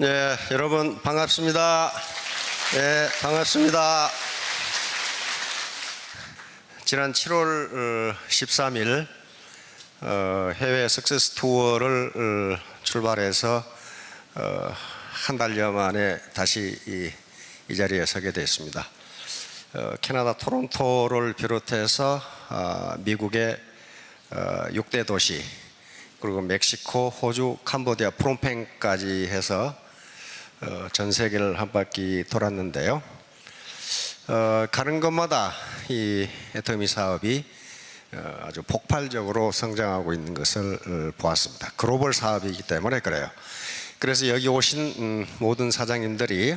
네, 여러분 반갑습니다. 네, 반갑습니다. 지난 7월 13일 해외 석세스 투어를 출발해서 한 달여 만에 다시 이 자리에 서게 됐습니다. 캐나다 토론토를 비롯해서 미국의 6대 도시, 그리고 멕시코, 호주, 캄보디아, 프놈펜까지 해서 전 세계를 한 바퀴 돌았는데요. 가는 곳마다 이 애터미 사업이 아주 폭발적으로 성장하고 있는 것을 보았습니다. 글로벌 사업이기 때문에 그래요. 그래서 여기 오신 모든 사장님들이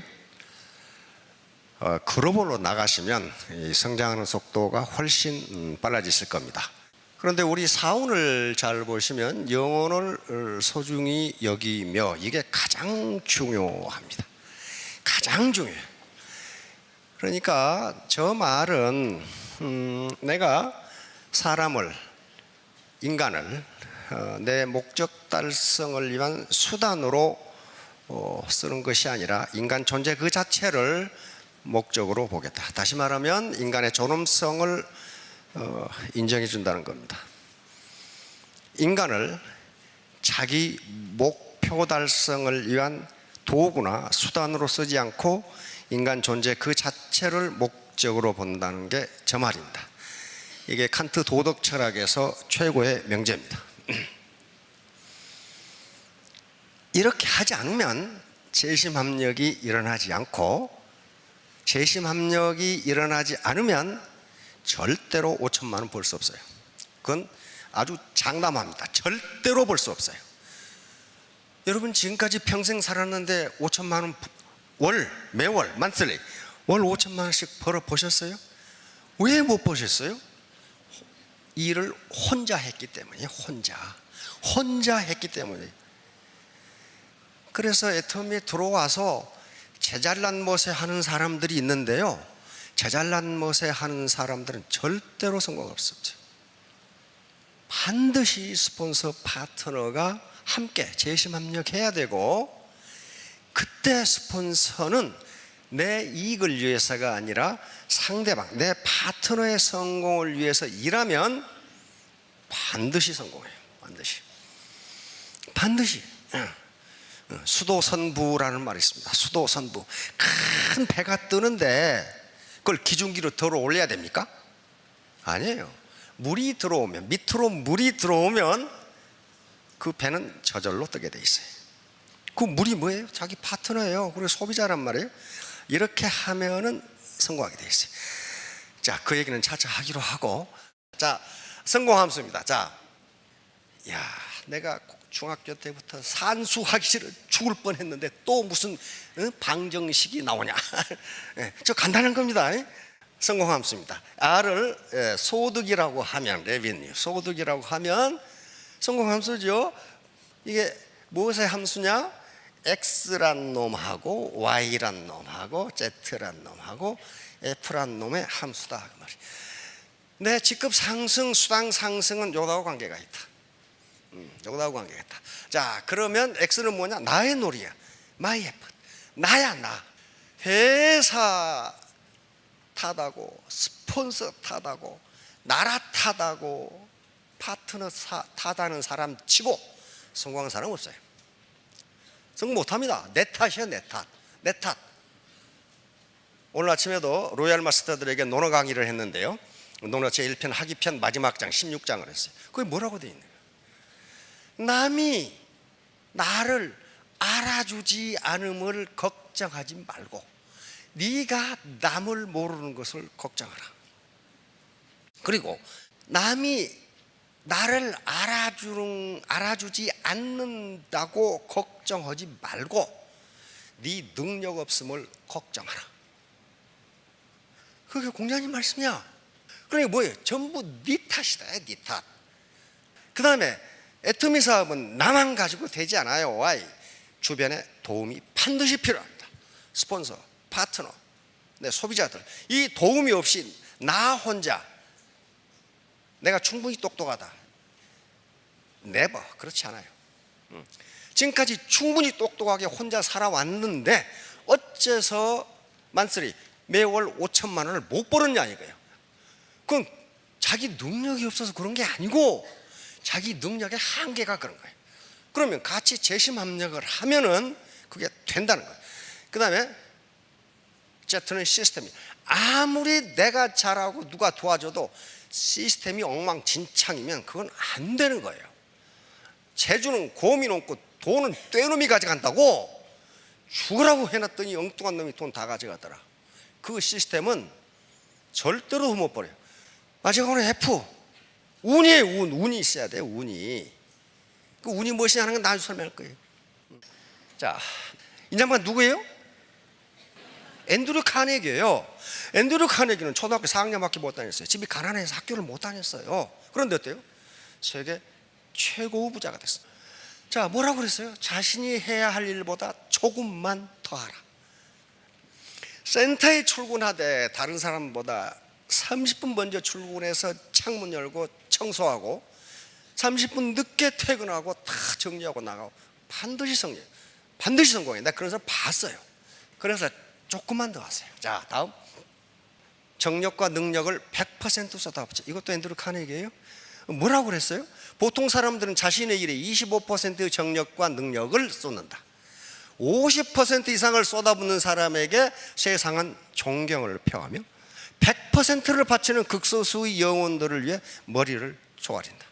글로벌로 나가시면 이 성장하는 속도가 훨씬 빨라지실 겁니다. 그런데 우리 사원을 잘 보시면 영혼을 소중히 여기며, 이게 가장 중요합니다. 가장 중요해요. 그러니까 저 말은 내가 사람을, 인간을 내 목적 달성을 위한 수단으로 쓰는 것이 아니라 인간 존재 그 자체를 목적으로 보겠다. 다시 말하면 인간의 존엄성을 인정해 준다는 겁니다. 인간을 자기 목표 달성을 위한 도구나 수단으로 쓰지 않고 인간 존재 그 자체를 목적으로 본다는 게 저 말입니다. 이게 칸트 도덕 철학에서 최고의 명제입니다. 이렇게 하지 않으면 재심합력이 일어나지 않고, 재심합력이 일어나지 않으면 절대로 5천만 원 벌 수 없어요. 그건 아주 장담합니다. 절대로 벌 수 없어요. 여러분 지금까지 평생 살았는데 5천만 원 매월 만슬리 월 5천만 원씩 벌어 보셨어요? 왜 못 보셨어요? 일을 혼자 했기 때문이에요. 혼자 했기 때문에. 그래서 애터미에 들어와서 제잘난 못에 하는 사람들이 있는데요, 제잘난 못에 하는 사람들은 절대로 성공 없었죠. 반드시 스폰서 파트너가 함께 재심합력해야 되고, 그때 스폰서는 내 이익을 위해서가 아니라 상대방, 내 파트너의 성공을 위해서 일하면 반드시 성공해요. 반드시. 수도선부라는 말이 있습니다. 수도선부. 큰 배가 뜨는데 그걸 기중기로 들어 올려야 됩니까? 아니에요. 물이 들어오면, 밑으로 물이 들어오면 그 배는 저절로 뜨게 돼 있어요. 그 물이 뭐예요? 자기 파트너예요. 그리고 소비자란 말이에요. 이렇게 하면은 성공하게 돼 있어요. 자, 그 얘기는 차차 하기로 하고, 자, 성공함수입니다. 자, 내가 중학교 때부터 산수하기 싫어 죽을 뻔했는데 또 무슨 방정식이 나오냐? 저 간단한 겁니다. 성공함수입니다. R을 소득이라고 하면, 레비뉴, 소득이라고 하면 성공함수죠. 이게 무엇의 함수냐? X란 놈하고 Y란 놈하고 Z란 놈하고 F란 놈의 함수다 그 말이에요. 내 직급 상승, 수당 상승은 요거하고 관계가 있다. 요거하고 관계가 있다. 자, 그러면 X는 뭐냐? 나의 놀이야. My effort. 나야, 나. 회사 탓하고, 스폰서 탓하고, 나라 탓하고, 파트너 탓하는 사람 치고 성공한 사람 없어요. 성공 못합니다. 내 탓이야, 내 탓. 오늘 아침에도 로얄 마스터들에게 논어 강의를 했는데요, 논어 제1편 하기편 마지막 장 16장을 했어요. 그게 뭐라고 되어 있는 거예요? 남이 나를 알아주지 않음을 걱정하지 말고 네가 남을 모르는 것을 걱정하라. 그리고 남이 나를 알아주지 않는다고 걱정하지 말고 네 능력 없음을 걱정하라. 그게 공자님 말씀이야. 그러니까 뭐예요? 전부 네 탓이다. 네 탓. 그 다음에 애터미 사업은 나만 가지고 되지 않아요. Why? 주변에 도움이 반드시 필요합니다. 스폰서, 파트너, 내 소비자들. 이 도움이 없이 나 혼자 내가 충분히 똑똑하다, 네버. 그렇지 않아요. 지금까지 충분히 똑똑하게 혼자 살아왔는데 어째서 만쓰리 매월 5천만 원을 못 벌었냐 이거예요. 그건 자기 능력이 없어서 그런 게 아니고 자기 능력의 한계가 그런 거예요. 그러면 같이 재심합력을 하면은 그게 된다는 거예요. 그 다음에 Z는 시스템이 아무리 내가 잘하고 누가 도와줘도 시스템이 엉망진창이면 그건 안 되는 거예요. 재주는 곰이 넘고 돈은 떼놈이 가져간다고 죽으라고 해놨더니 엉뚱한 놈이 돈 다 가져가더라. 그 시스템은 절대로 못 버려요. 마지막으로 F, 운이에요. 운이 있어야 돼요. 운이. 그 운이 무엇이냐 하는 건 나중에 설명할 거예요. 자, 이 양반 누구예요? 앤드류 카네기예요. 앤드류 카네기는 초등학교 4학년밖에 못 다녔어요. 집이 가난해서 학교를 못 다녔어요. 그런데 어때요? 세계 최고 부자가 됐어요. 자, 뭐라고 그랬어요? 자신이 해야 할 일보다 조금만 더 하라. 센터에 출근하되 다른 사람보다 30분 먼저 출근해서 창문 열고 청소하고 30분 늦게 퇴근하고 다 정리하고 나가고 반드시 성공해. 내가 그런 사람 봤어요. 그래서 조금만 더 하세요. 자, 다음. 정력과 능력을 100% 쏟아붓자. 이것도 앤드류 카네기예요. 뭐라고 그랬어요? 보통 사람들은 자신의 일에 25% 정력과 능력을 쏟는다. 50% 이상을 쏟아붓는 사람에게 세상은 존경을 표하며 100%를 바치는 극소수의 영혼들을 위해 머리를 조아린다.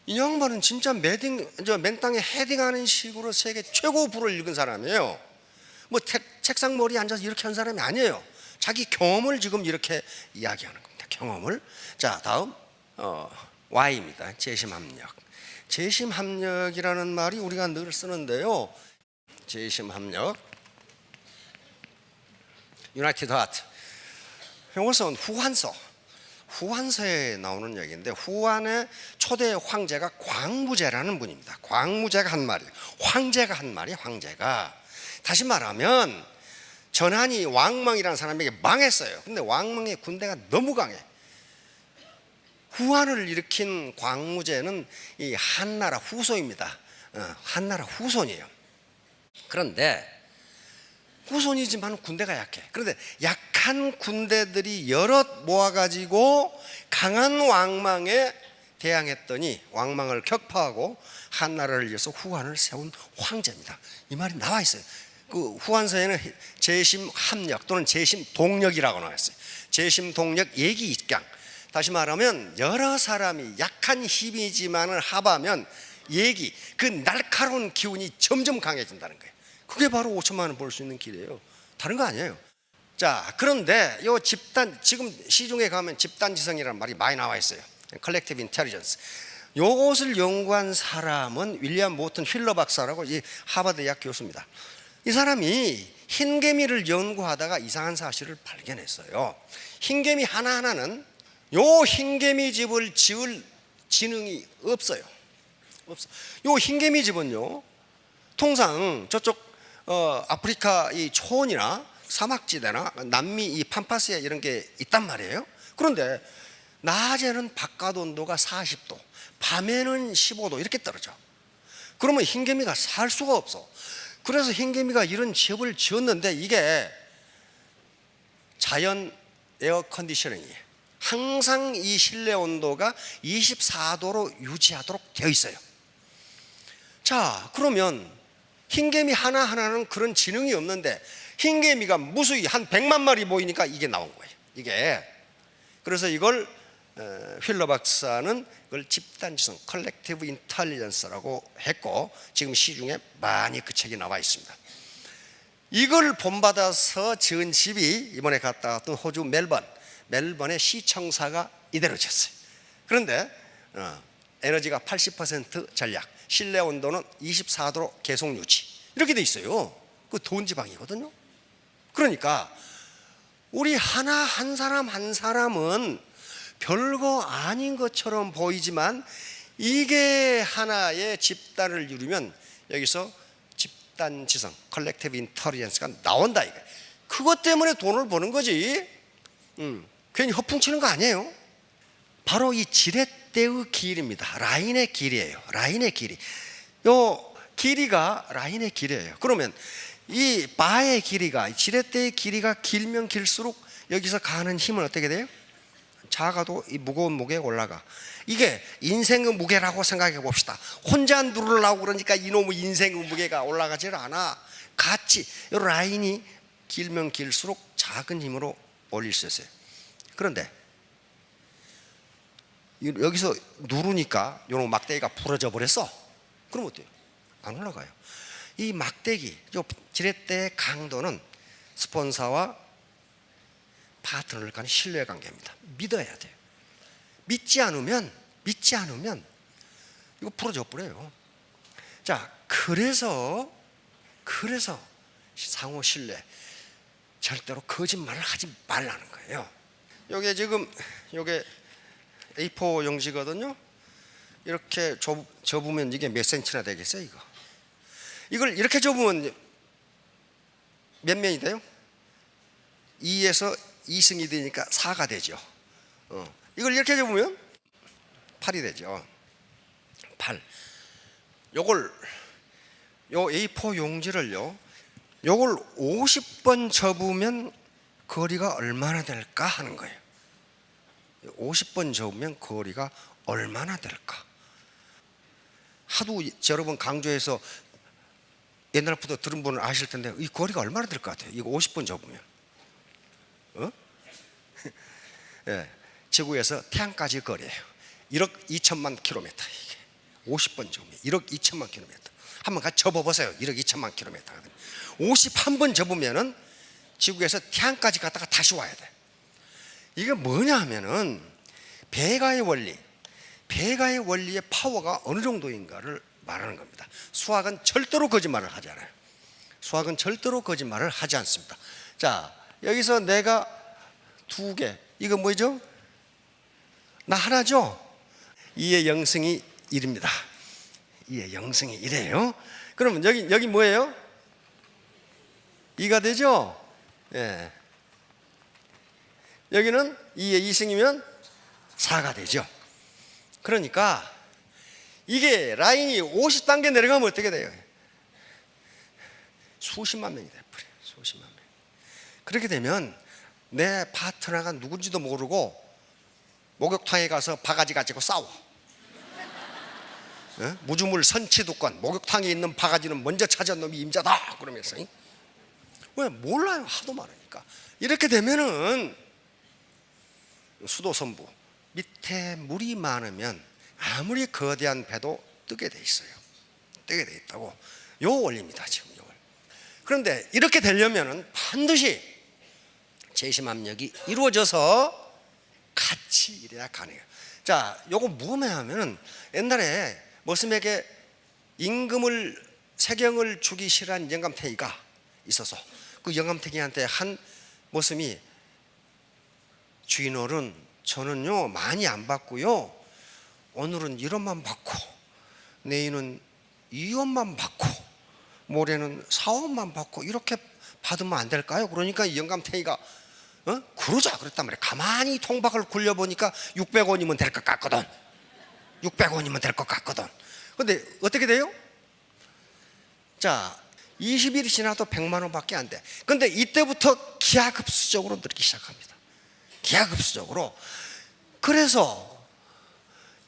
이 양반은 진짜 맨땅에 헤딩하는 식으로 세계 최고 부를 읽은 사람이에요. 뭐 책상 머리에 앉아서 이렇게 한 사람이 아니에요. 자기 경험을 지금 이렇게 이야기하는 겁니다. 경험을. 자, 다음 Y입니다. 재심합력. 재심합력이라는 말이 우리가 늘 쓰는데요. 재심합력, 유나이티드 하트. 이것은 후한서에 나오는 얘기인데 후한의 초대 황제가 광무제라는 분입니다. 광무제가 한 말이에요. 황제가 한 말이 황제가. 다시 말하면 전한이 왕망이라는 사람에게 망했어요. 근데 왕망의 군대가 너무 강해. 후한을 일으킨 광무제는 이 한나라 후손입니다. 한나라 후손이에요. 그런데 후손이지만 군대가 약해. 그런데 약한 군대들이 여럿 모아가지고 강한 왕망에 대항했더니 왕망을 격파하고 한나라를 위해서 후한을 세운 황제입니다. 이 말이 나와 있어요. 그 후한서에는 재심합력 또는 재심동력이라고 나와 있어요. 재심동력 예기입강. 다시 말하면 여러 사람이 약한 힘이지만을 합하면 그 날카로운 기운이 점점 강해진다는 거예요. 그게 바로 5천만 원 벌 수 있는 길이에요. 다른 거 아니에요. 자, 그런데 요 집단, 지금 시중에 가면 집단지성이라는 말이 많이 나와 있어요. Collective Intelligence. 요것을 연구한 사람은 윌리엄 모튼 휠러 박사라고 이 하버드 대학 교수입니다. 이 사람이 흰개미를 연구하다가 이상한 사실을 발견했어요. 흰개미 하나하나는 요 흰개미 집을 지을 지능이 없어요. 요 흰개미 집은요, 통상 저쪽 아프리카 이 초원이나 사막지대나 남미 이 팜파스에 이런 게 있단 말이에요. 그런데 낮에는 바깥 온도가 40도, 밤에는 15도 이렇게 떨어져. 그러면 흰개미가 살 수가 없어. 그래서 흰개미가 이런 집을 지었는데 이게 자연 에어 컨디셔닝이에요. 항상 이 실내 온도가 24도로 유지하도록 되어 있어요. 자, 그러면 흰개미 하나하나는 그런 지능이 없는데 흰개미가 무수히 한 100만 마리 모이니까 이게 나온 거예요. 이게. 그래서 이걸 휠러 박사는 이걸 집단지성 컬렉티브 인텔리전스라고 했고 지금 시중에 많이 그 책이 나와 있습니다. 이걸 본받아서 지은 집이 이번에 갔다 왔던 호주 멜번의 시청사가 이대로 지었어요. 그런데 에너지가 80% 전략, 실내 온도는 24도로 계속 유지 이렇게 돼 있어요. 그 더운 지방이거든요. 그러니까 우리 한 사람 한 사람은 별거 아닌 것처럼 보이지만 이게 하나의 집단을 이루면 여기서 집단지성, 컬렉티브 인텔리전스가 나온다 이게. 그것 때문에 돈을 버는 거지. 괜히 허풍치는 거 아니에요. 바로 이 지렛대의 길입니다. 라인의 길이에요. 라인의 길이. 요 길이가 라인의 길이에요. 그러면 이 바의 길이가, 지렛대의 길이가 길면 길수록 여기서 가는 힘은 어떻게 돼요? 작아도 이 무거운 무게가 올라가. 이게 인생의 무게라고 생각해 봅시다. 혼자 누르려고 그러니까 이놈의 인생의 무게가 올라가질 않아. 같이 이 라인이 길면 길수록 작은 힘으로 올릴 수 있어요. 그런데 여기서 누르니까 이런 막대기가 부러져 버렸어. 그럼 어때요? 안 올라가요. 이 막대기, 지렛대의 강도는 스폰서와 파트너를 간의 신뢰관계입니다. 믿어야 돼요. 믿지 않으면 이거 부러져 버려요. 자, 그래서 상호 신뢰, 절대로 거짓말을 하지 말라는 거예요. 요게 지금 요게 A4 용지거든요. 이렇게 접으면 이게 몇 센치나 되겠어요? 이걸 이렇게 접으면 몇 면이 돼요? 2에서 2승이 되니까 4가 되죠. 이걸 이렇게 접으면 8이 되죠. 8. 요걸 요 A4 용지를요, 요걸 50번 접으면 거리가 얼마나 될까 하는 거예요. 50번 접으면 거리가 얼마나 될까? 하도 여러 번 강조해서 옛날부터 들은 분은 아실 텐데, 이 거리가 얼마나 될 것 같아요? 이거 50번 접으면 예, 지구에서 태양까지 거리예요. 1억 2천만 킬로미터. 이게 50번 접으면 1억 2천만 킬로미터. 한번 같이 접어보세요. 1억 2천만 킬로미터. 51번 접으면은 지구에서 태양까지 갔다가 다시 와야 돼. 이게 뭐냐 하면은 배가의 원리의 파워가 어느 정도인가를 말하는 겁니다. 수학은 절대로 거짓말을 하지 않아요. 수학은 절대로 거짓말을 하지 않습니다. 자, 여기서 내가 2개, 이거 뭐죠? 나 하나죠? 2의 영승이 1입니다. 2의 영승이 1이에요. 그러면 여기 뭐예요? 2가 되죠? 예. 여기는 2의 2승이면 4가 되죠. 그러니까 이게 라인이 50단계 내려가면 어떻게 돼요? 수십만 명이 돼버려요. 수십만 명. 그렇게 되면 내 파트너가 누군지도 모르고 목욕탕에 가서 바가지 가지고 싸워. 무주물 선치도권, 목욕탕에 있는 바가지는 먼저 찾은 놈이 임자다 그러면서. 왜? 몰라요. 하도 많으니까. 이렇게 되면은 수도선부 밑에 물이 많으면 아무리 거대한 배도 뜨게 돼 있어요. 뜨게 돼 있다고. 요 원리입니다. 지금 요. 그런데 이렇게 되려면은 반드시 재심압력이 이루어져서 같이 일해야 가능해요. 자, 요거 무음해하면은 옛날에 머슴에게 임금을 세경을 주기 싫어한 영감탱이가 있어서 그 영감탱이한테 한 머슴이, 주인어른, 저는요 많이 안 받고요, 오늘은 1원만 받고 내일은 2원만 받고 모레는 4원만 받고 이렇게 받으면 안 될까요? 그러니까 이 영감탱이가 그러자 그랬단 말이에요. 가만히 통박을 굴려보니까 600원이면 될 것 같거든. 600원이면 될 것 같거든. 근데 어떻게 돼요? 자, 20일이 지나도 100만 원밖에 안 돼. 근데 이때부터 기하급수적으로 늘기 시작합니다. 기하급수적으로. 그래서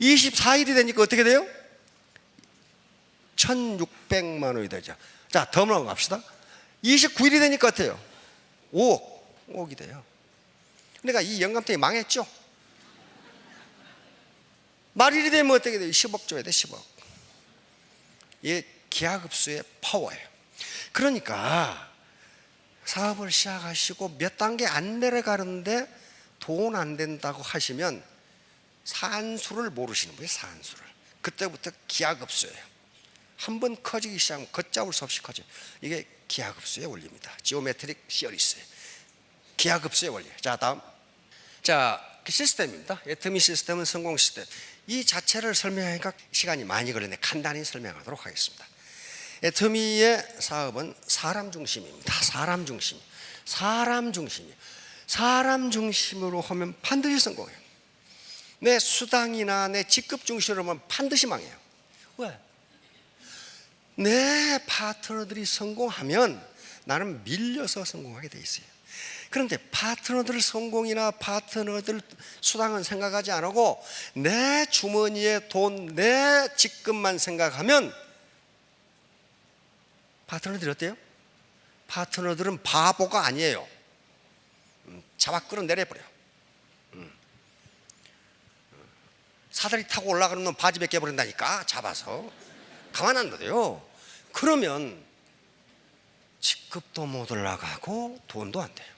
24일이 되니까 어떻게 돼요? 1600만 원이 되죠. 자, 더 넘어갑시다. 29일이 되니까 어때요? 5억이 돼요. 그러니까 이 영감탱이 망했죠. 말일이 되면 어떻게 돼요? 10억 줘야 돼. 10억. 이게 기하급수의 파워예요. 그러니까 사업을 시작하시고 몇 단계 안 내려가는데 돈 안 된다고 하시면 산수를 모르시는 거예요. 산수를. 그때부터 기하급수예요. 한번 커지기 시작하면 걷잡을 수 없이 커져요. 이게 기하급수의 원리입니다. 지오메트릭 시어리스예요. 기하급수의 원리. 자, 다음. 자, 시스템입니다. 애터미 시스템은 성공 시스템. 이 자체를 설명하니까 시간이 많이 걸리는데 간단히 설명하도록 하겠습니다. 애터미의 사업은 사람 중심입니다. 사람 중심. 사람 중심으로 하면 반드시 성공해요. 내 수당이나 내 직급 중심으로 하면 반드시 망해요. 왜? 내 파트너들이 성공하면 나는 밀려서 성공하게 돼 있어요. 그런데 파트너들 성공이나 파트너들 수당은 생각하지 않고 내 주머니에 돈, 내 직급만 생각하면 파트너들이 어때요? 파트너들은 바보가 아니에요. 잡아 끌어내려버려. 사다리 타고 올라가는 놈 바지 벗겨버린다니까, 잡아서. 가만 안 둬요. 그러면 직급도 못 올라가고 돈도 안 돼요.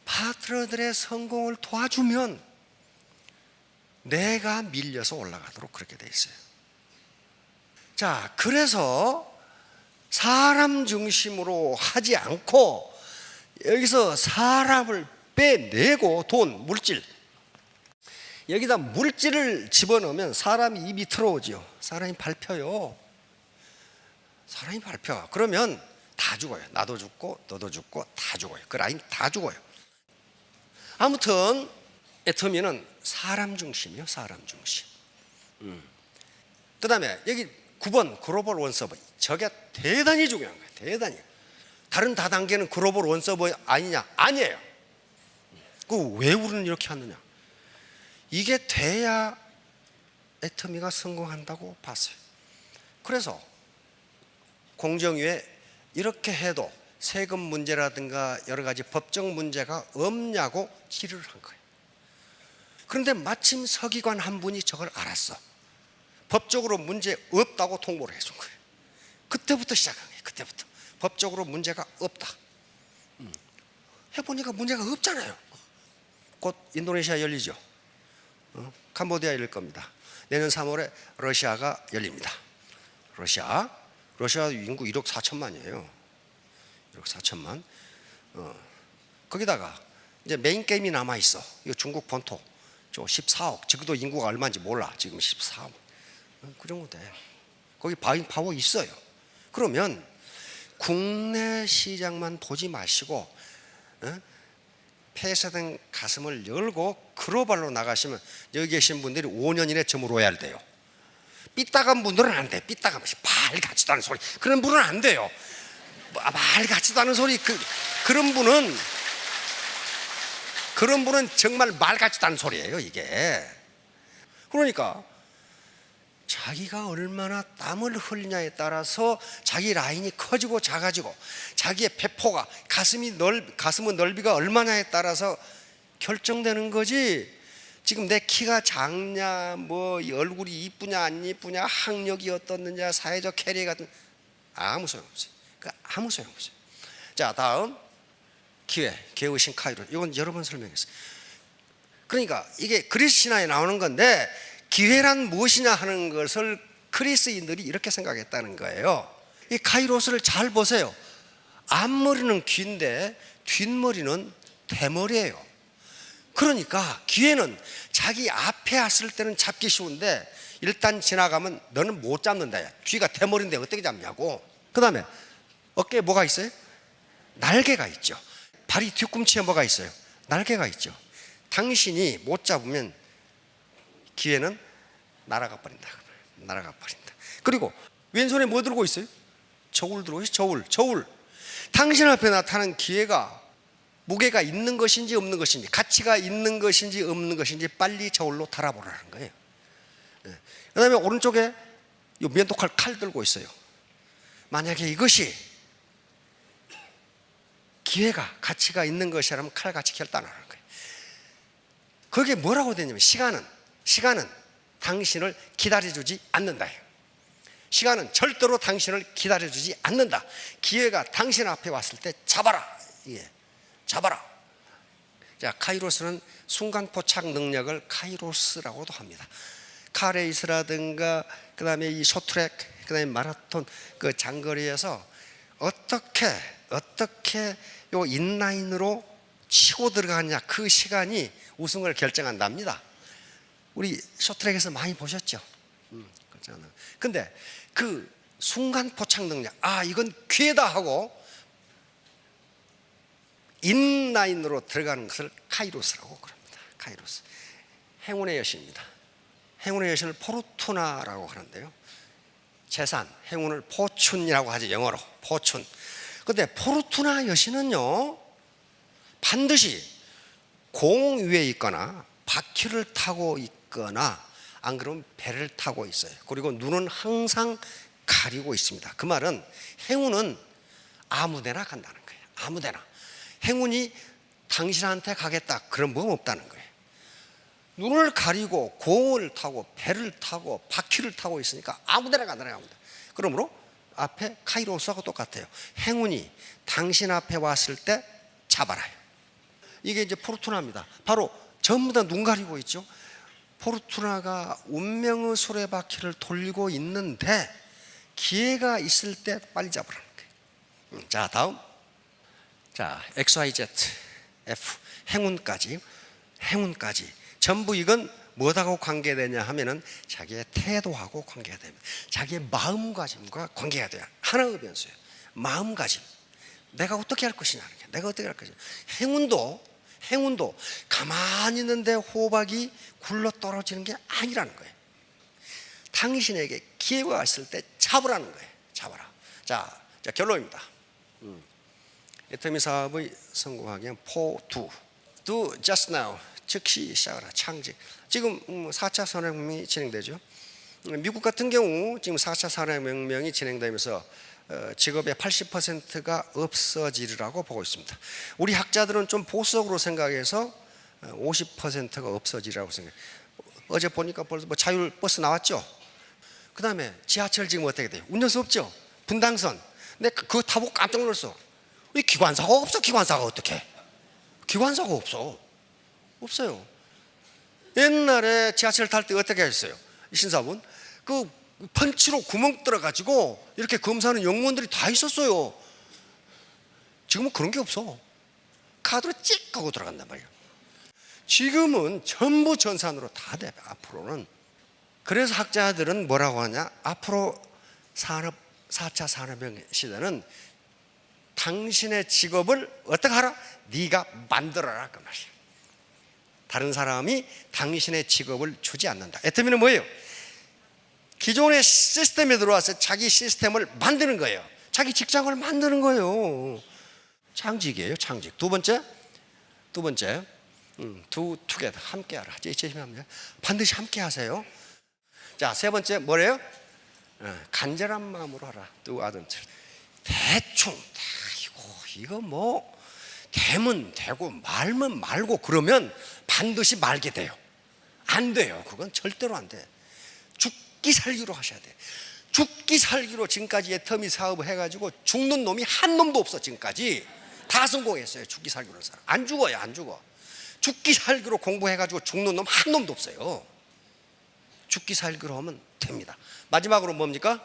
파트너들의 성공을 도와주면 내가 밀려서 올라가도록 그렇게 돼 있어요. 자, 그래서 사람 중심으로 하지 않고 여기서 사람을 빼내고 돈, 물질, 여기다 물질을 집어넣으면 사람이 입이 틀어오죠. 사람이 밟혀요. 사람이 밟혀. 그러면 다 죽어요. 나도 죽고 너도 죽고 다 죽어요. 그 라인 다 죽어요. 아무튼 애터미는 사람 중심이요. 사람 중심. 그 다음에 여기 9번 글로벌 원서버, 저게 대단히 중요한 거예요. 대단히. 다른 다단계는 글로벌 원서버 아니냐? 아니에요. 그 왜 우리는 이렇게 하느냐? 이게 돼야 애터미가 성공한다고 봤어요. 그래서 공정위에 이렇게 해도 세금 문제라든가 여러 가지 법적 문제가 없냐고 질의를 한 거예요. 그런데 마침 서기관 한 분이 저걸 알았어. 법적으로 문제 없다고 통보를 해준 거예요. 그때부터 시작한 거예요. 그때부터 법적으로 문제가 없다. 해보니까 문제가 없잖아요. 곧 인도네시아 열리죠. 캄보디아 열릴 겁니다. 내년 3월에 러시아가 열립니다. 러시아 인구 1억 4천만이에요. 1억 4천만. 거기다가 이제 메인 게임이 남아 있어. 이거 중국 본토. 저 14억. 지금도 인구가 얼마인지 몰라. 지금 14억. 그 정도 돼. 거기 바잉 파워 있어요. 그러면 국내 시장만 보지 마시고 폐쇄된 가슴을 열고 글로벌로 나가시면 여기 계신 분들이 5년 이내 저물어야 돼요. 삐딱한 분들은 안 돼. 삐딱한 말 같지도 않은 소리. 그런 분은 안 돼요. 말 같지도 않은 소리. 그런 분은 정말 말 같지도 않은 소리예요, 이게. 그러니까 자기가 얼마나 땀을 흘리냐에 따라서 자기 라인이 커지고 작아지고 자기의 배포가 가슴의 넓이가 얼마냐에 따라서 결정되는 거지. 지금 내 키가 작냐, 뭐 얼굴이 이쁘냐 안 이쁘냐, 학력이 어떻느냐, 사회적 캐리어 같은 아무 소용없어요. 아무 소용없어요. 자, 다음 기회의 신 카이로. 이건 여러 번 설명했어요. 그러니까 이게 그리스 신화에 나오는 건데 기회란 무엇이냐 하는 것을 그리스인들이 이렇게 생각했다는 거예요. 이 카이로스를 잘 보세요. 앞머리는 귀인데 뒷머리는 대머리예요. 그러니까 기회는 자기 앞에 왔을 때는 잡기 쉬운데 일단 지나가면 너는 못 잡는다. 뒤가 대머리인데 어떻게 잡냐고. 그 다음에 어깨에 뭐가 있어요? 날개가 있죠. 발이 뒤꿈치에 뭐가 있어요? 날개가 있죠. 당신이 못 잡으면 기회는 날아가 버린다. 날아가 버린다. 그리고 왼손에 뭐 들고 있어요? 저울 들고 있어요. 저울. 당신 앞에 나타난 기회가 무게가 있는 것인지 없는 것인지, 가치가 있는 것인지 없는 것인지 빨리 저울로 달아보라는 거예요. 그 다음에 오른쪽에 이 면도칼 칼 들고 있어요. 만약에 이것이 기회가 가치가 있는 것이라면 칼같이 결단하는 거예요. 거기에 뭐라고 되냐면 시간은 당신을 기다려주지 않는다. 시간은 절대로 당신을 기다려주지 않는다. 기회가 당신 앞에 왔을 때 잡아라. 예, 잡아라. 자, 카이로스는 순간포착 능력을 카이로스라고도 합니다. 카레이스라든가 그 다음에 이 쇼트트랙, 그 다음에 마라톤 그 장거리에서 어떻게 요 인라인으로 치고 들어가느냐, 그 시간이 우승을 결정한답니다. 우리 쇼트트랙에서 많이 보셨죠? 근데 그 순간 포착 능력, 이건 기회다 하고 인라인으로 들어가는 것을 카이로스라고 그럽니다. 카이로스. 행운의 여신입니다. 행운의 여신을 포르투나라고 하는데요, 재산, 행운을 포춘이라고 하죠. 영어로 포춘. 근데 포르투나 여신은요, 반드시 공 위에 있거나 바퀴를 타고 있거나 안 그러면 배를 타고 있어요. 그리고 눈은 항상 가리고 있습니다. 그 말은 행운은 아무데나 간다는 거예요. 아무데나. 행운이 당신한테 가겠다 그런 법 없다는 거예요. 눈을 가리고 공을 타고 배를 타고 바퀴를 타고 있으니까 아무데나 간다는 거예요. 그러므로 앞에 카이로스하고 똑같아요. 행운이 당신 앞에 왔을 때 잡아라요. 이게 이제 포르투나입니다. 바로 전부 다 눈 가리고 있죠. 포르투나가 운명의 수레바퀴를 돌리고 있는데 기회가 있을 때 빨리 잡으라는 거예요. 자, 다음. 자, XYZ F 행운까지 전부 이건 뭐하고 관계되냐 하면은 자기의 태도하고 관계가 됩니다. 자기의 마음가짐과 관계가 돼요. 하나의 변수예요. 마음가짐. 내가 어떻게 할 것이냐는 게, 내가 어떻게 할 것이냐. 행운도 가만히 있는데 호박이 굴러 떨어지는 게 아니라는 거예요. 당신에게 기회가 왔을 때 잡으라는 거예요. 잡아라. 자 결론입니다. 애터미 사업의 성공하기 위한 do just now, 즉시 시작하라. 창직. 지금 4차 산업혁명이 진행되죠. 미국 같은 경우 지금 4차 산업혁명이 진행되면서 직업의 80%가 없어지리라고 보고 있습니다. 우리 학자들은 좀 보수적으로 생각해서 50%가 없어지리라고 생각해요. 어제 보니까 벌써 뭐 자율 버스 나왔죠. 그 다음에 지하철 지금 어떻게 돼요? 운전수 없죠. 분당선. 근데 그거 타보고 깜짝 놀랐어. 이 기관사가 없어. 기관사가 어떻게? 기관사가 없어요. 옛날에 지하철 탈 때 어떻게 했어요? 이 신사분 그 펀치로 구멍 뚫어가지고 이렇게 검사하는 영무원들이 다 있었어요. 지금은 그런 게 없어. 카드로 찍 하고 들어간단 말이에요. 지금은 전부 전산으로 다 돼. 앞으로는. 그래서 학자들은 뭐라고 하냐, 앞으로 4차 산업혁명 시대는 당신의 직업을 어떻게 하라? 네가 만들어라 그 말이에요. 다른 사람이 당신의 직업을 주지 않는다. 애터미는 뭐예요? 기존의 시스템에 들어와서 자기 시스템을 만드는 거예요. 자기 직장을 만드는 거예요. 창직이에요. 창직. 두 번째 do together, 함께하라. 반드시 함께하세요. 자, 세 번째 뭐래요? 간절한 마음으로 하라. do others. 대충 이거 뭐 되면 되고 말면 말고 그러면 반드시 말게 돼요. 안 돼요. 그건 절대로 안 돼. 죽기 살기로 하셔야 돼. 죽기 살기로 지금까지 애터미 사업을 해가지고 죽는 놈이 한 놈도 없어. 지금까지 다 성공했어요. 죽기 살기로 살아. 안 죽어요. 안 죽어. 죽기 살기로 공부해가지고 죽는 놈 한 놈도 없어요. 죽기 살기로 하면 됩니다. 마지막으로 뭡니까?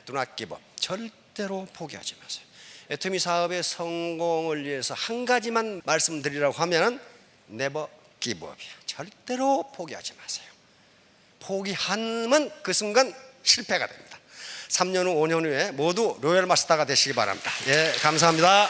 do not give up. 절대로 포기하지 마세요. 애터미 사업의 성공을 위해서 한 가지만 말씀드리라고 하면 never give up이에요. 절대로 포기하지 마세요. 포기하면 그 순간 실패가 됩니다. 3년 후 5년 후에 모두 로열 마스터가 되시기 바랍니다. 예, 감사합니다.